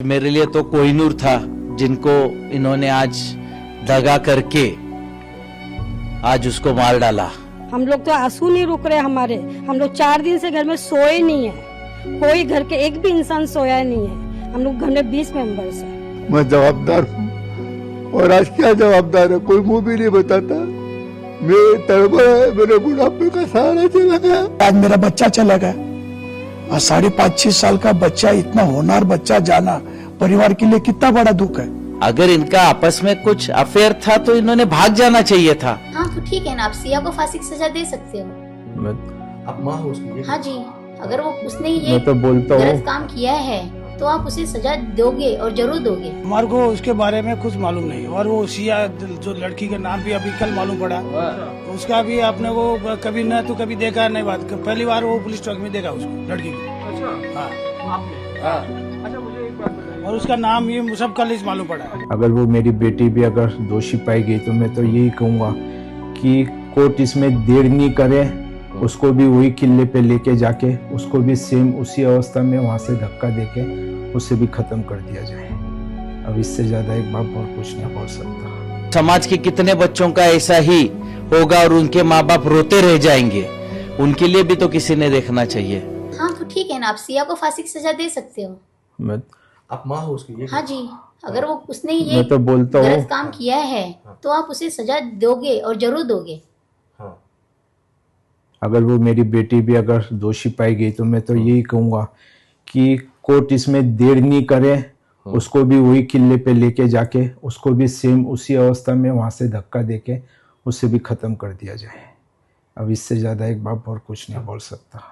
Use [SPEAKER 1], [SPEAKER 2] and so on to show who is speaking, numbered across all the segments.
[SPEAKER 1] मेरे लिए तो कोहिनूर था जिनको इन्होंने आज दगा करके आज उसको मार डाला।
[SPEAKER 2] हम लोग तो आंसू नहीं रुक रहे हमारे। हम लोग 4 दिन से घर में सोए नहीं है। कोई घर के एक भी इंसान सोया नहीं है। हम लोग घर में 20 मेंबर्स हैं।
[SPEAKER 3] मैं जवाबदार हूँ और आज क्या जवाबदार है कोई मुंह भी नहीं बताता। मेरे तड़पा है, मेरे बुढ़ापे का सहारा चला गया।
[SPEAKER 4] आज मेरा बच्चा चला गया और 5.5-6 साल का बच्चा, इतना होनहार बच्चा जाना परिवार के लिए कितना बड़ा दुख है।
[SPEAKER 1] अगर इनका आपस में कुछ अफेयर था तो इन्होंने भाग जाना चाहिए था।
[SPEAKER 5] हाँ तो ठीक है ना, आप सिया को फांसी की सजा दे सकते हो।
[SPEAKER 6] आप माँ हो उसकी?
[SPEAKER 5] हाँ जी, अगर वो उसने ये
[SPEAKER 6] मैं तो बोलता हूँ
[SPEAKER 5] गलत काम किया है तो आप उसे सजा दोगे और जरूर दोगे।
[SPEAKER 4] हमारे को उसके बारे में कुछ मालूम नहीं और वो सिया जो लड़की का नाम भी अभी कल मालूम पड़ा, उसका भी आपने वो कभी न तो कभी देखा नहीं। बात पहली बार वो पुलिस चौक में देखा उसको, लड़की को। अच्छा, हाँ। अच्छा, मुझे एक बात और उसका नाम ये सब कल इस मालूम पड़ा।
[SPEAKER 6] अगर वो मेरी बेटी भी अगर दोषी पाई गई तो मैं तो यही कहूँगा कि कोर्ट इसमें देर नहीं करे, उसको भी वही किले पे लेके जाके उसको भी सेम उसी अवस्था में वहाँ से धक्का देके उसे भी खत्म कर दिया जाए। अब इससे ज्यादा एक बाप और कुछ नहीं बोल सकता।
[SPEAKER 1] समाज के कितने बच्चों का ऐसा ही होगा और उनके माँ बाप रोते रह जाएंगे। उनके लिए भी तो किसी ने देखना चाहिए।
[SPEAKER 5] हाँ तो ठीक है ना, आप सिया को फांसी की सजा दे सकते हो।
[SPEAKER 6] मैं
[SPEAKER 7] आप माँ हो उसकी?
[SPEAKER 5] हाँ जी, अगर वो उसने ये
[SPEAKER 6] मैं तो बोलता हूँ
[SPEAKER 5] गलत काम किया है तो आप उसे सजा दोगे और जरूर दोगे।
[SPEAKER 7] हाँ।
[SPEAKER 6] अगर वो मेरी बेटी भी अगर दोषी पाई गई तो मैं तो यही कहूँगा कि कोर्ट इसमें देर नहीं करे, उसको भी वही किले पे लेके जाके उसको भी सेम उसी अवस्था में वहाँ से धक्का देके उसे भी खत्म कर दिया जाए। अब इससे ज्यादा एक बाप और कुछ नहीं बोल सकता।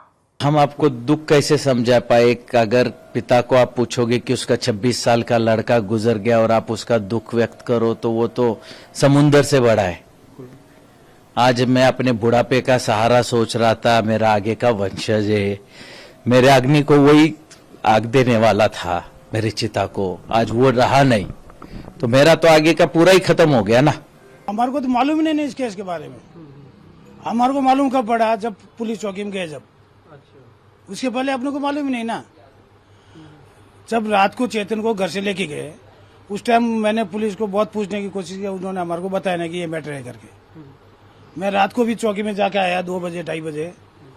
[SPEAKER 1] हम आपको दुख कैसे समझा पाए? अगर पिता को आप पूछोगे कि उसका 26 साल का लड़का गुजर गया और आप उसका दुख व्यक्त करो तो वो तो समुंदर से बड़ा है। आज मैं अपने बुढ़ापे का सहारा सोच रहा था, मेरा आगे का वंशज है, मेरे अग्नि को वही आग देने वाला था, मेरी चिता को, आज वो रहा नहीं तो मेरा तो आगे का पूरा ही खत्म हो गया ना।
[SPEAKER 4] हमारे को तो मालूम ही नहीं इस केस के बारे में। हमारे को मालूम कब पड़ा? जब पुलिस चौकी में गए, जब उसके पहले अपने को मालूम ही नहीं ना। जब रात को चेतन को घर से लेके गए उस टाइम मैंने पुलिस को बहुत पूछने की कोशिश की, उन्होंने हमारे को बताया ना कि ये मैटर है करके। मैं रात को भी चौकी में जाके आया 2 बजे 2:30 बजे,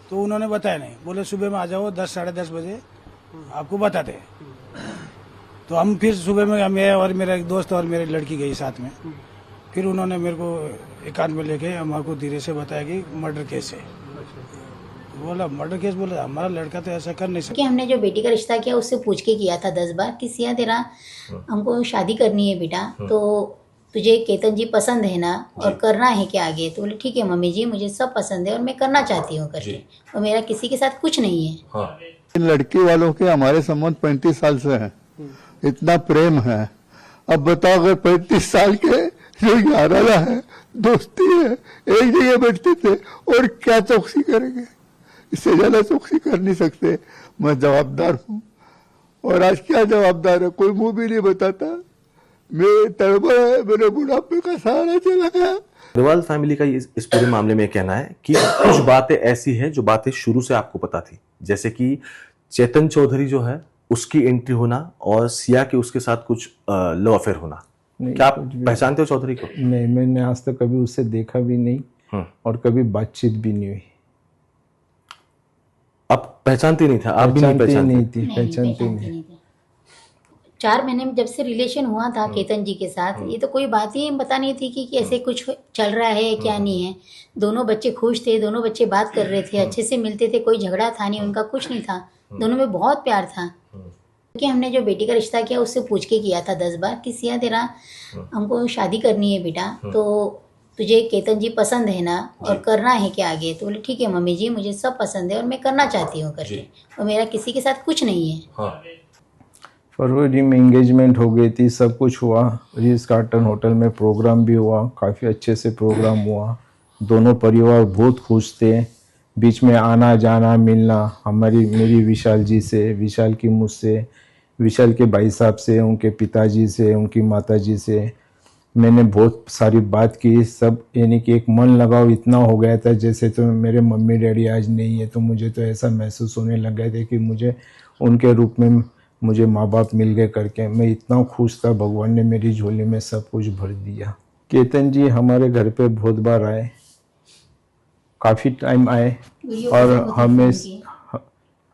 [SPEAKER 4] तो उन्होंने बताया नहीं, बोले सुबह में आ जाओ 10 साढ़े 10 बजे आपको बताते हैं। तो हम फिर सुबह में मैं और मेरा एक दोस्त और मेरी लड़की गई साथ में। फिर उन्होंने मेरे को एकांत में लेके हमारे को धीरे से बताया कि मर्डर केस है। बोला मर्डर केस, बोला हमारा लड़का तो ऐसा कर नहीं सकता।
[SPEAKER 5] कि हमने जो बेटी का रिश्ता किया उससे पूछ के किया था 10 बार कि सिया तेरा हमको शादी करनी है बेटा, तो तुझे केतन जी पसंद है ना और करना है क्या आगे? तो बोले ठीक है मम्मी जी, मुझे सब पसंद है और मैं करना चाहती हूँ करके, और मेरा किसी के साथ कुछ नहीं है।
[SPEAKER 7] हाँ।
[SPEAKER 3] इन लड़की वालों के हमारे संबंध 35 साल से हैं। इतना प्रेम है। अब बताओ अगर 35 साल के जो याराना है, दोस्ती है, एक जगह बैठते थे और क्या चौकसी करेंगे? इससे ज्यादा चौकसी कर नहीं सकते। मैं जवाबदार हूँ और आज क्या जवाबदार है कोई मुंह भी नहीं बताता। मेरे तड़पा है, मेरे बुढ़ापे का सहारा चला गया।
[SPEAKER 7] अग्रवाल फैमिली का इस पूरे मामले में कहना है कि कुछ बातें ऐसी हैं जो बातें शुरू से आपको पता थी, जैसे कि चेतन चौधरी जो है उसकी एंट्री होना और सिया के उसके साथ कुछ लो अफेयर होना। क्या आप पहचानते हो चौधरी को?
[SPEAKER 6] नहीं, मैंने आज तक कभी उससे देखा भी नहीं और कभी बातचीत भी नहीं हुई।
[SPEAKER 7] आप पहचानते नहीं था? आप भी नहीं पहचानते?
[SPEAKER 6] पहचानते नहीं।
[SPEAKER 5] 4 महीने में जब से रिलेशन हुआ था केतन जी के साथ, ये तो कोई बात ही पता नहीं थी कि ऐसे कुछ चल रहा है क्या नहीं है। दोनों बच्चे खुश थे, दोनों बच्चे बात कर रहे थे, अच्छे से मिलते थे, कोई झगड़ा था नहीं, उनका कुछ नहीं था, दोनों में बहुत प्यार था। क्योंकि हमने जो बेटी का रिश्ता किया उससे पूछ के किया था 10 बार कि सिया तेरा हमको शादी करनी है बेटा, तो तुझे केतन जी पसंद है ना और करना है क्या आगे? तो बोले ठीक है मम्मी जी, मुझे सब पसंद है और मैं करना चाहती हूँ करके, और मेरा किसी के साथ कुछ नहीं है।
[SPEAKER 7] हाँ।
[SPEAKER 6] फरवरी में एंगेजमेंट हो गई थी, सब कुछ हुआ। रीज कार्टन होटल में प्रोग्राम भी हुआ, काफ़ी अच्छे से प्रोग्राम हुआ। दोनों परिवार बहुत खुश थे। बीच में आना जाना मिलना मेरी विशाल जी से, विशाल की मुझसे, विशाल के भाई साहब से, उनके पिताजी से, उनकी माताजी से मैंने बहुत सारी बात की। सब यानी कि एक मन लगाव इतना हो गया था जैसे तो मेरे मम्मी डैडी आज नहीं है, तो मुझे तो ऐसा महसूस होने लग गया था कि मुझे उनके रूप में मुझे माँ बाप मिल गए करके मैं इतना खुश था। भगवान ने मेरी झोली में सब कुछ भर दिया। केतन जी हमारे घर पे बहुत बार आए, काफ़ी टाइम आए और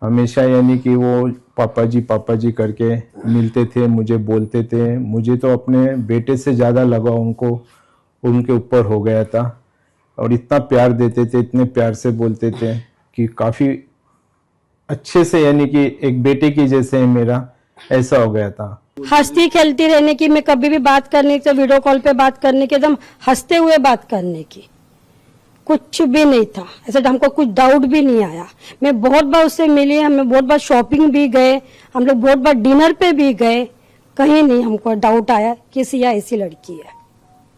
[SPEAKER 6] हमेशा यानी कि वो पापा जी करके मिलते थे, मुझे बोलते थे। मुझे तो अपने बेटे से ज़्यादा लगा उनके ऊपर हो गया था और इतना प्यार देते थे, इतने प्यार से बोलते थे कि काफ़ी अच्छे से यानी कि एक बेटे की जैसे मेरा ऐसा हो गया था।
[SPEAKER 2] हंसती खेलती रहने की, मैं कभी भी बात करने की, वीडियो कॉल पे बात करने की, एकदम हंसते हुए बात करने की, कुछ भी नहीं था ऐसा। हमको कुछ डाउट भी नहीं आया। मैं बहुत बार उससे मिली, हमें बहुत बार शॉपिंग भी गए, हम लोग बहुत बार डिनर पे भी गए, कहीं नहीं हमको डाउट आया कि सिया ऐसी लड़की है।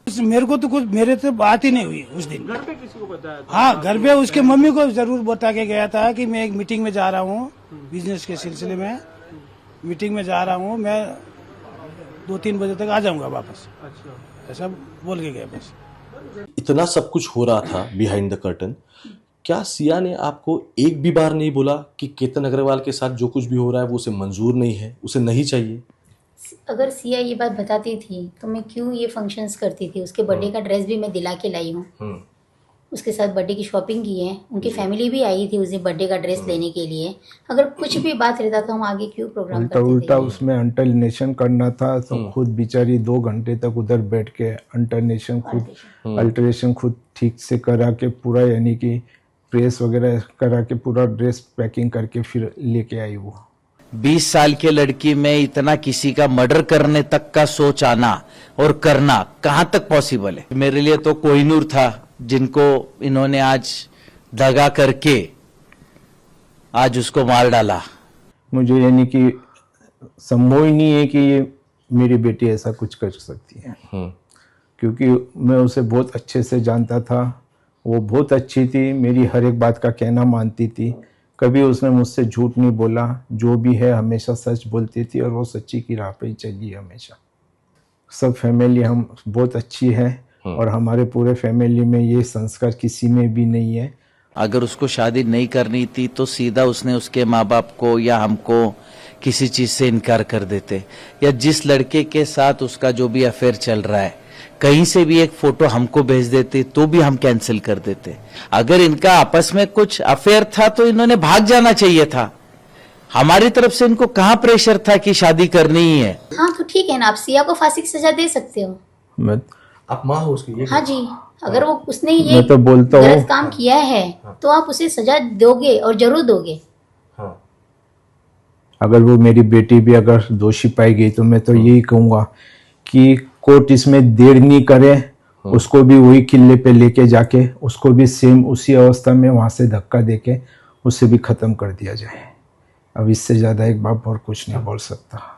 [SPEAKER 4] मेरे को तो कुछ, मेरे से बात ही नहीं हुई उस दिन। घर पे किसी को बताया था? हाँ, घर पे उसके मम्मी को जरूर बता के गया था कि मैं एक मीटिंग में जा रहा हूँ, बिजनेस के सिलसिले में मीटिंग में जा रहा हूँ, मैं 2-3 बजे तक आ जाऊंगा वापस। अच्छा, ऐसा बोल के गया बस।
[SPEAKER 7] इतना सब कुछ हो रहा था बिहाइंड द कर्टन, क्या सिया ने आपको एक भी बार नहीं बोला कि केतन अग्रवाल के साथ जो कुछ भी हो रहा है वो उसे मंजूर नहीं है, उसे नहीं चाहिए?
[SPEAKER 5] अगर सिया ये बात बताती थी तो मैं क्यों ये फंक्शंस करती थी। उसके बर्थडे का ड्रेस भी मैं दिला के लाई हूँ, उसके साथ बर्थडे की शॉपिंग की है, उनकी फैमिली भी आई थी उस दिन बर्थडे का ड्रेस लेने के लिए। अगर कुछ भी बात रहता तो हम आगे क्यों प्रोग्राम करते थे?
[SPEAKER 6] उल्टा उसमें अल्टरनेशन करना था तो खुद बेचारी 2 घंटे तक उधर बैठ के अल्टरेशन खुद ठीक से करा के पूरा यानी कि प्रेस वगैरह करा के पूरा ड्रेस पैकिंग करके फिर लेके आई वो।
[SPEAKER 1] 20 साल की लड़की में इतना किसी का मर्डर करने तक का सोच आना और करना कहां तक पॉसिबल है? मेरे लिए तो कोहिनूर था जिनको इन्होंने आज दगा करके आज उसको मार डाला।
[SPEAKER 6] मुझे यानी कि संभव ही नहीं है कि ये मेरी बेटी ऐसा कुछ कर सकती है, क्योंकि मैं उसे बहुत अच्छे से जानता था। वो बहुत अच्छी थी, मेरी हर एक बात का कहना मानती थी, कभी उसने मुझसे झूठ नहीं बोला। जो भी है हमेशा सच बोलती थी और वो सच्ची की राह पे ही चली हमेशा। सब फैमिली हम बहुत अच्छी है और हमारे पूरे फैमिली में ये संस्कार किसी में भी नहीं है।
[SPEAKER 1] अगर उसको शादी नहीं करनी थी तो सीधा उसने उसके माँ बाप को या हमको किसी चीज से इनकार कर देते, या जिस लड़के के साथ उसका जो भी अफेयर चल रहा है कहीं से भी एक फोटो हमको भेज देते तो भी हम कैंसिल कर देते। अगर इनका आपस में कुछ अफेयर था तो इन्होंने भाग जाना चाहिए था। हमारी तरफ से इनको कहाँ प्रेशर था कि शादी करनी ही है?
[SPEAKER 5] हाँ तो ठीक है ना, आप सिया को फांसी की सजा दे सकते हो।
[SPEAKER 6] मैं
[SPEAKER 7] आप माँ हो उसकी?
[SPEAKER 5] हाँ जी, अगर वो उसने ये
[SPEAKER 6] मैं तो बोलता हूँ
[SPEAKER 5] गलत काम किया है तो आप उसे सजा दोगे और जरूर दोगे।
[SPEAKER 6] अगर वो मेरी बेटी भी अगर दोषी पाई गई तो मैं तो यही कहूँगा कि कोर्ट इसमें देर नहीं करे, उसको भी वही किले पे लेके जाके उसको भी सेम उसी अवस्था में वहाँ से धक्का देके उसे भी ख़त्म कर दिया जाए। अब इससे ज़्यादा एक बाप और कुछ नहीं बोल सकता।